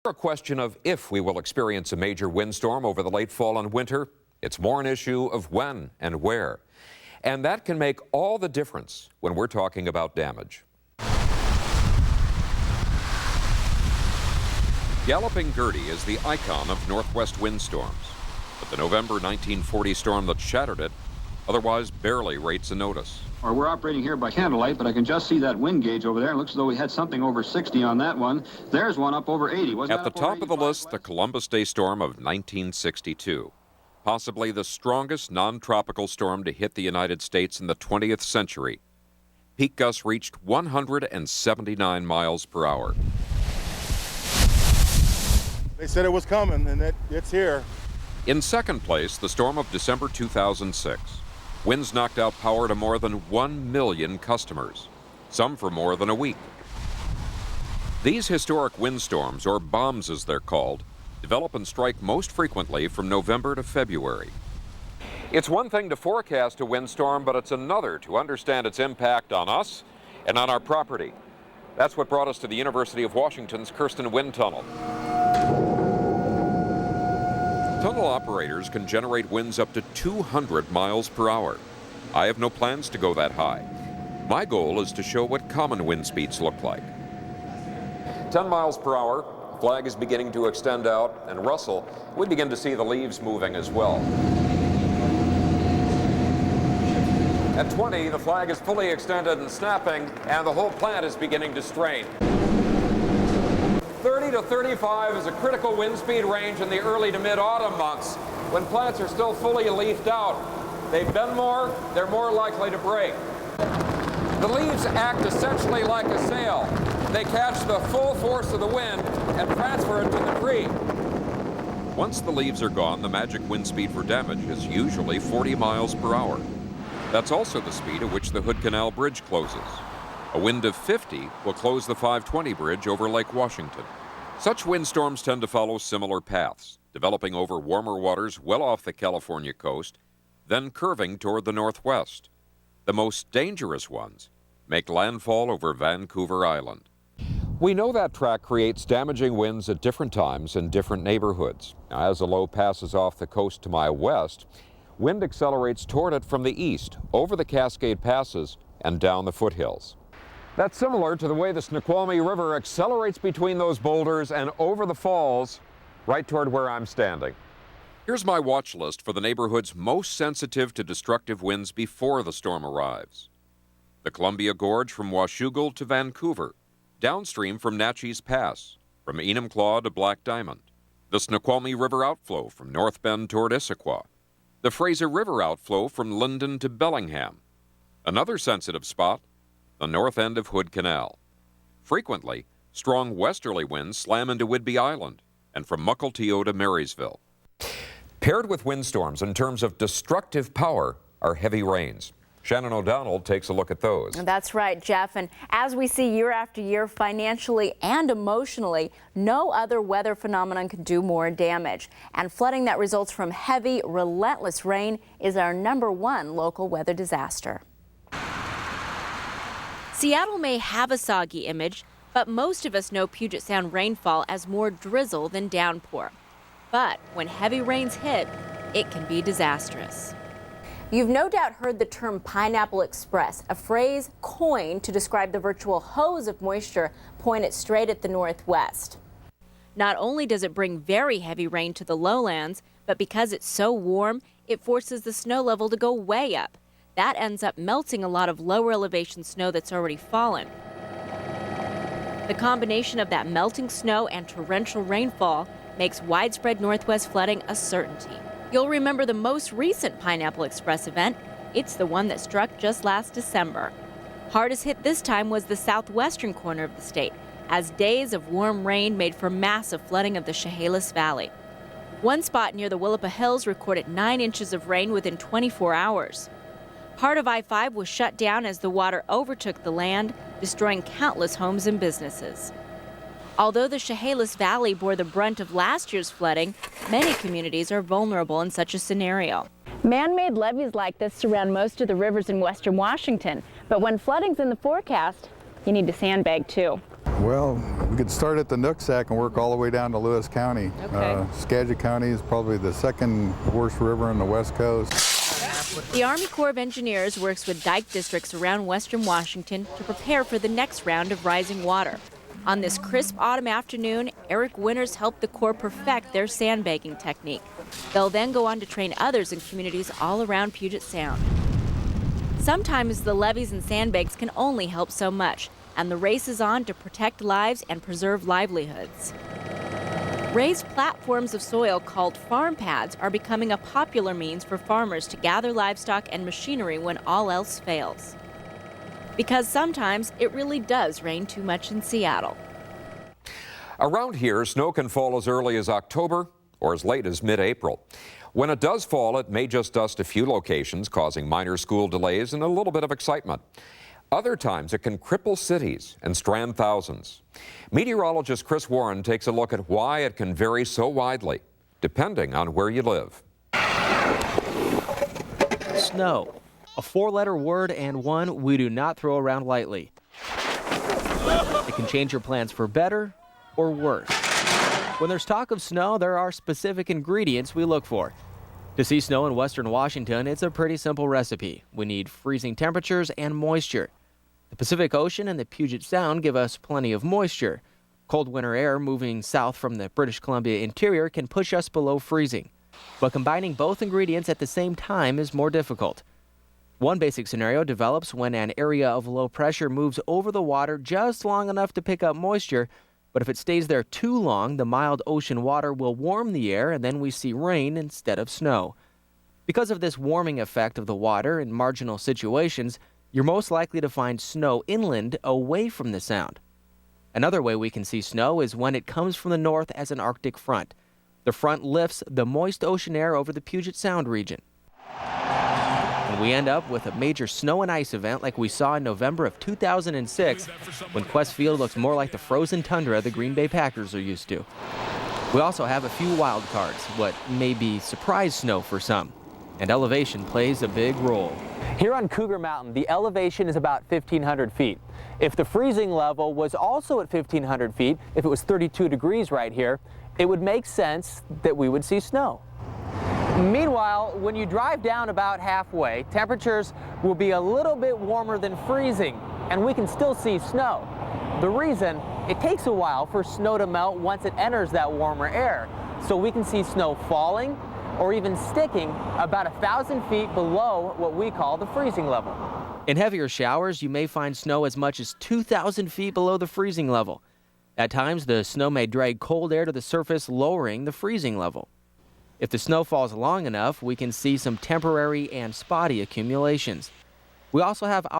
A question of if we will experience a major windstorm over the late fall and winter. It's more an issue of when and where. And that can make all the difference when we're talking about damage. Galloping Gertie is the icon of northwest windstorms. But the November 1940 storm that shattered it otherwise barely rates a notice. We're operating here by candlelight, but I can just see that wind gauge over there. It looks as though we had something over 60 on that one. There's one up over 80. At the top of the list, the Columbus Day storm of 1962. Possibly the strongest non-tropical storm to hit the United States in the 20th century. Peak gusts reached 179 miles per hour. They said it was coming, and it's here. In second place, the storm of December 2006. Winds knocked out power to more than 1 million customers, some for more than a week. These historic windstorms, or bombs as they're called, develop and strike most frequently from November to February. It's one thing to forecast a windstorm, but it's another to understand its impact on us and on our property. That's what brought us to the University of Washington's Kirsten Wind Tunnel. Tunnel operators can generate winds up to 200 miles per hour. I have no plans to go that high. My goal is to show what common wind speeds look like. 10 miles per hour, the flag is beginning to extend out and rustle. We begin to see the leaves moving as well. At 20, the flag is fully extended and snapping, and the whole plant is beginning to strain. 30 to 35 is a critical wind speed range in the early to mid-autumn months when plants are still fully leafed out. They bend more, they're more likely to break. The leaves act essentially like a sail. They catch the full force of the wind and transfer it to the tree. Once the leaves are gone, the magic wind speed for damage is usually 40 miles per hour. That's also the speed at which the Hood Canal Bridge closes. A wind of 50 will close the 520 bridge over Lake Washington. Such windstorms tend to follow similar paths, developing over warmer waters well off the California coast, then curving toward the northwest. The most dangerous ones make landfall over Vancouver Island. We know that track creates damaging winds at different times in different neighborhoods. Now, as a low passes off the coast to my west, wind accelerates toward it from the east, over the Cascade passes and down the foothills. That's similar to the way the Snoqualmie River accelerates between those boulders and over the falls, right toward where I'm standing. Here's my watch list for the neighborhoods most sensitive to destructive winds before the storm arrives. The Columbia Gorge from Washougal to Vancouver, downstream from Natchez Pass, from Enumclaw to Black Diamond. The Snoqualmie River outflow from North Bend toward Issaquah. The Fraser River outflow from Linden to Bellingham. Another sensitive spot, the north end of Hood Canal. Frequently, strong westerly winds slam into Whidbey Island and from Mukilteo to Marysville. Paired with windstorms in terms of destructive power are heavy rains. Shannon O'Donnell takes a look at those. That's right, Jeff. And as we see year after year, financially and emotionally, no other weather phenomenon can do more damage. And flooding that results from heavy, relentless rain is our #1 local weather disaster. Seattle may have a soggy image, but most of us know Puget Sound rainfall as more drizzle than downpour. But when heavy rains hit, it can be disastrous. You've no doubt heard the term Pineapple Express, a phrase coined to describe the virtual hose of moisture pointed straight at the northwest. Not only does it bring very heavy rain to the lowlands, but because it's so warm, it forces the snow level to go way up. That ends up melting a lot of lower elevation snow that's already fallen. The combination of that melting snow and torrential rainfall makes widespread northwest flooding a certainty. You'll remember the most recent Pineapple Express event. It's the one that struck just last December. Hardest hit this time was the southwestern corner of the state, as days of warm rain made for massive flooding of the Chehalis Valley. One spot near the Willapa Hills recorded 9 inches of rain within 24 hours. Part of I-5 was shut down as the water overtook the land, destroying countless homes and businesses. Although the Chehalis Valley bore the brunt of last year's flooding, many communities are vulnerable in such a scenario. Man-made levees like this surround most of the rivers in western Washington, but when flooding's in the forecast, you need to sandbag too. Well, we could start at the Nooksack and work all the way down to Lewis County. Okay. Skagit County is probably the second worst river on the West Coast. The Army Corps of Engineers works with dike districts around western Washington to prepare for the next round of rising water. On this crisp autumn afternoon, Eric Winters helped the Corps perfect their sandbagging technique. They'll then go on to train others in communities all around Puget Sound. Sometimes the levees and sandbags can only help so much, and the race is on to protect lives and preserve livelihoods. Raised platforms of soil called farm pads are becoming a popular means for farmers to gather livestock and machinery when all else fails. Because sometimes it really does rain too much in Seattle. Around here, snow can fall as early as October or as late as mid-April. When it does fall, it may just dust a few locations, causing minor school delays and a little bit of excitement. Other times, it can cripple cities and strand thousands. Meteorologist Chris Warren takes a look at why it can vary so widely, depending on where you live. Snow, a four-letter word and one we do not throw around lightly. It can change your plans for better or worse. When there's talk of snow, there are specific ingredients we look for. To see snow in western Washington, it's a pretty simple recipe. We need freezing temperatures and moisture. The Pacific Ocean and the Puget Sound give us plenty of moisture. Cold winter air moving south from the British Columbia interior can push us below freezing. But combining both ingredients at the same time is more difficult. One basic scenario develops when an area of low pressure moves over the water just long enough to pick up moisture, but if it stays there too long, the mild ocean water will warm the air and then we see rain instead of snow. Because of this warming effect of the water in marginal situations, you're most likely to find snow inland away from the Sound. Another way we can see snow is when it comes from the north as an Arctic front. The front lifts the moist ocean air over the Puget Sound region. And we end up with a major snow and ice event like we saw in November of 2006, when Quest Field looks more like the frozen tundra the Green Bay Packers are used to. We also have a few wild cards, what may be surprise snow for some, and elevation plays a big role. Here on Cougar Mountain, the elevation is about 1,500 feet. If the freezing level was also at 1,500 feet, if it was 32 degrees right here, it would make sense that we would see snow. Meanwhile, when you drive down about halfway, temperatures will be a little bit warmer than freezing, and we can still see snow. The reason, it takes a while for snow to melt once it enters that warmer air, so we can see snow falling or even sticking about 1,000 feet below what we call the freezing level. In heavier showers, you may find snow as much as 2,000 feet below the freezing level. At times, the snow may drag cold air to the surface, lowering the freezing level. If the snow falls long enough, we can see some temporary and spotty accumulations. We also have